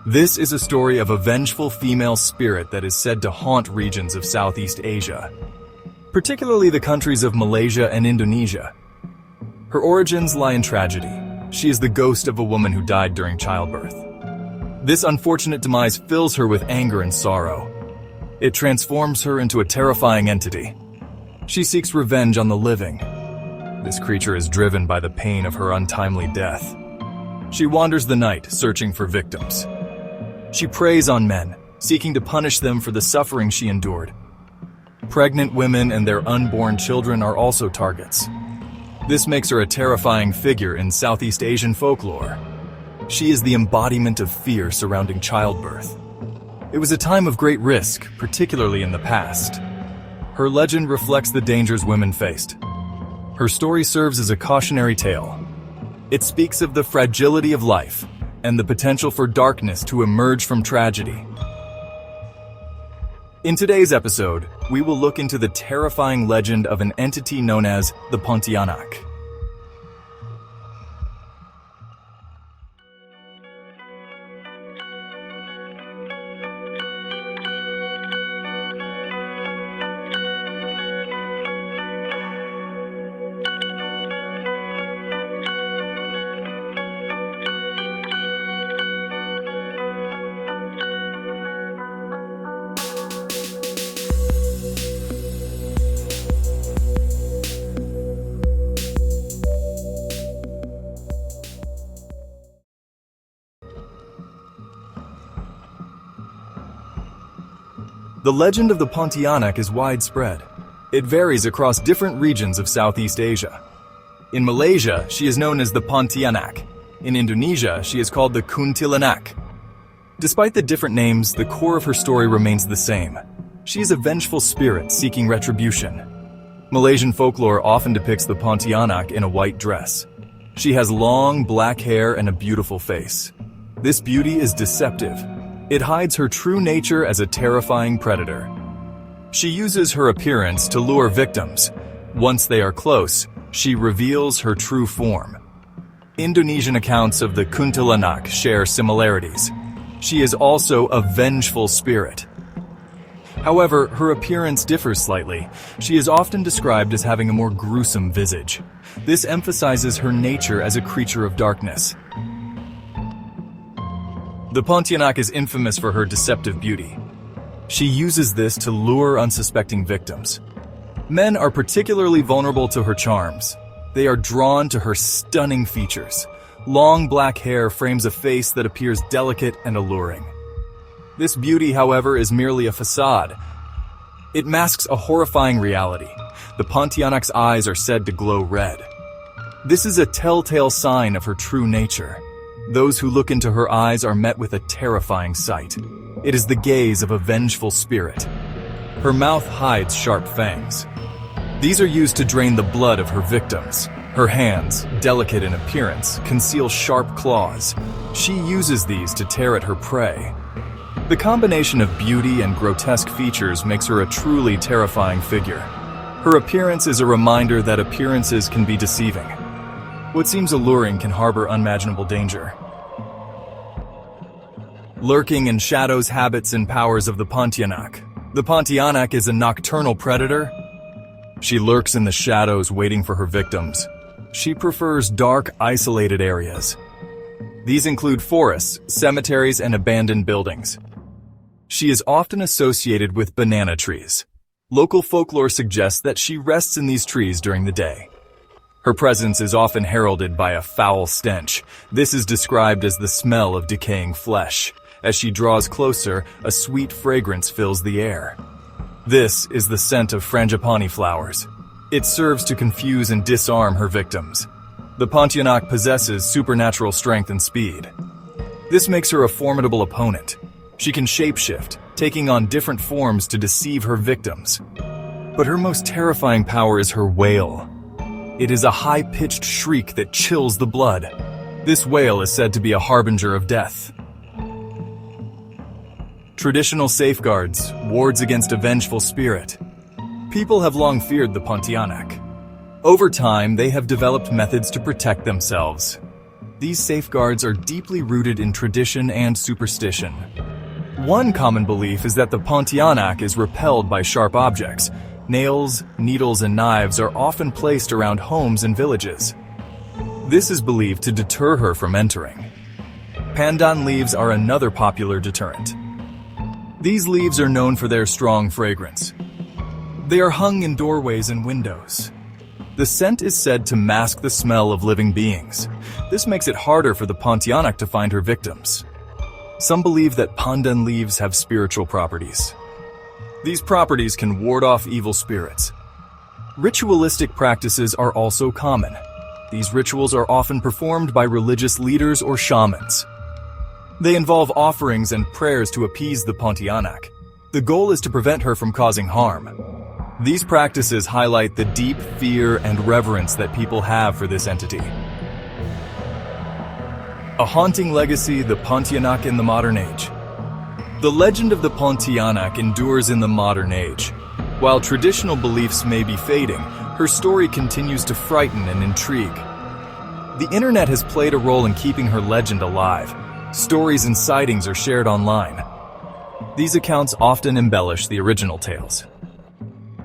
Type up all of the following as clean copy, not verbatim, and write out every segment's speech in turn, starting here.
This is a story of a vengeful female spirit that is said to haunt regions of Southeast Asia, particularly the countries of Malaysia and Indonesia. Her origins lie in tragedy. She is the ghost of a woman who died during childbirth. This unfortunate demise fills her with anger and sorrow. It transforms her into a terrifying entity. She seeks revenge on the living. This creature is driven by the pain of her untimely death. She wanders the night, searching for victims. She preys on men, seeking to punish them for the suffering she endured. Pregnant women and their unborn children are also targets. This makes her a terrifying figure in Southeast Asian folklore. She is the embodiment of fear surrounding childbirth. It was a time of great risk, particularly in the past. Her legend reflects the dangers women faced. Her story serves as a cautionary tale. It speaks of the fragility of life and the potential for darkness to emerge from tragedy. In today's episode, we will look into the terrifying legend of an entity known as the Pontianak. The legend of the Pontianak is widespread. It varies across different regions of Southeast Asia. In Malaysia, she is known as the Pontianak. In Indonesia, she is called the Kuntilanak. Despite the different names, the core of her story remains the same. She is a vengeful spirit seeking retribution. Malaysian folklore often depicts the Pontianak in a white dress. She has long, black hair and a beautiful face. This beauty is deceptive. It hides her true nature as a terrifying predator. She uses her appearance to lure victims. Once they are close, she reveals her true form. Indonesian accounts of the Kuntilanak share similarities. She is also a vengeful spirit. However, her appearance differs slightly. She is often described as having a more gruesome visage. This emphasizes her nature as a creature of darkness. The Pontianak is infamous for her deceptive beauty. She uses this to lure unsuspecting victims. Men are particularly vulnerable to her charms. They are drawn to her stunning features. Long black hair frames a face that appears delicate and alluring. This beauty, however, is merely a facade. It masks a horrifying reality. The Pontianak's eyes are said to glow red. This is a telltale sign of her true nature. Those who look into her eyes are met with a terrifying sight. It is the gaze of a vengeful spirit. Her mouth hides sharp fangs. These are used to drain the blood of her victims. Her hands, delicate in appearance, conceal sharp claws. She uses these to tear at her prey. The combination of beauty and grotesque features makes her a truly terrifying figure. Her appearance is a reminder that appearances can be deceiving. What seems alluring can harbor unimaginable danger. Lurking in shadows, habits, and powers of the Pontianak. The Pontianak is a nocturnal predator. She lurks in the shadows waiting for her victims. She prefers dark, isolated areas. These include forests, cemeteries, and abandoned buildings. She is often associated with banana trees. Local folklore suggests that she rests in these trees during the day. Her presence is often heralded by a foul stench. This is described as the smell of decaying flesh. As she draws closer, a sweet fragrance fills the air. This is the scent of frangipani flowers. It serves to confuse and disarm her victims. The Pontianak possesses supernatural strength and speed. This makes her a formidable opponent. She can shapeshift, taking on different forms to deceive her victims. But her most terrifying power is her wail. It is a high-pitched shriek that chills the blood. This wail is said to be a harbinger of death. Traditional safeguards, wards against a vengeful spirit. People have long feared the Pontianak. Over time, they have developed methods to protect themselves. These safeguards are deeply rooted in tradition and superstition. One common belief is that the Pontianak is repelled by sharp objects. Nails, needles, and knives are often placed around homes and villages. This is believed to deter her from entering. Pandan leaves are another popular deterrent. These leaves are known for their strong fragrance. They are hung in doorways and windows. The scent is said to mask the smell of living beings. This makes it harder for the Pontianak to find her victims. Some believe that pandan leaves have spiritual properties. These properties can ward off evil spirits. Ritualistic practices are also common. These rituals are often performed by religious leaders or shamans. They involve offerings and prayers to appease the Pontianak. The goal is to prevent her from causing harm. These practices highlight the deep fear and reverence that people have for this entity. A haunting legacy, the Pontianak in the modern age. The legend of the Pontianak endures in the modern age. While traditional beliefs may be fading, her story continues to frighten and intrigue. The internet has played a role in keeping her legend alive. Stories and sightings are shared online. These accounts often embellish the original tales.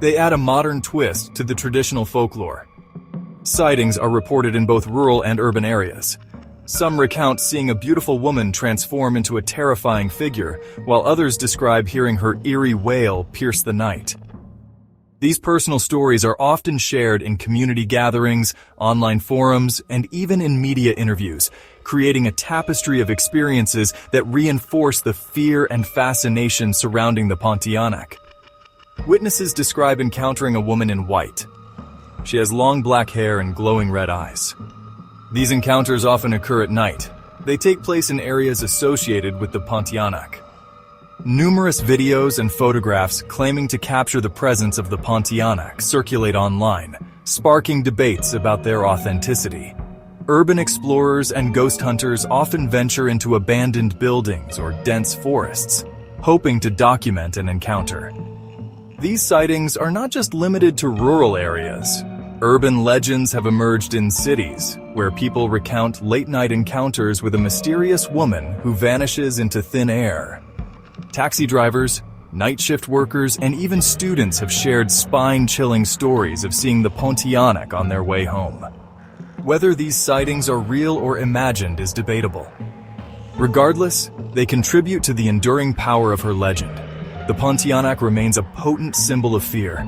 They add a modern twist to the traditional folklore. Sightings are reported in both rural and urban areas. Some recount seeing a beautiful woman transform into a terrifying figure, while others describe hearing her eerie wail pierce the night. These personal stories are often shared in community gatherings, online forums, and even in media interviews, creating a tapestry of experiences that reinforce the fear and fascination surrounding the Pontianak. Witnesses describe encountering a woman in white. She has long black hair and glowing red eyes. These encounters often occur at night. They take place in areas associated with the Pontianak. Numerous videos and photographs claiming to capture the presence of the Pontianak circulate online, sparking debates about their authenticity. Urban explorers and ghost hunters often venture into abandoned buildings or dense forests, hoping to document an encounter. These sightings are not just limited to rural areas. Urban legends have emerged in cities, where people recount late-night encounters with a mysterious woman who vanishes into thin air. Taxi drivers, night shift workers, and even students have shared spine-chilling stories of seeing the Pontianak on their way home. Whether these sightings are real or imagined is debatable. Regardless, they contribute to the enduring power of her legend. The Pontianak remains a potent symbol of fear.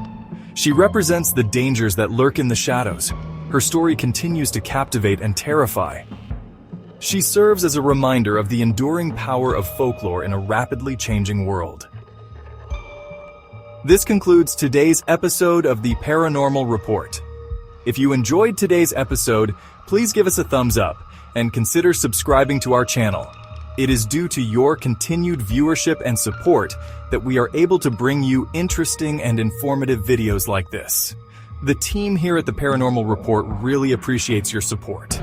She represents the dangers that lurk in the shadows. Her story continues to captivate and terrify. She serves as a reminder of the enduring power of folklore in a rapidly changing world. This concludes today's episode of the Paranormal Report. If you enjoyed today's episode, please give us a thumbs up and consider subscribing to our channel. It is due to your continued viewership and support that we are able to bring you interesting and informative videos like this. The team here at the Paranormal Report really appreciates your support.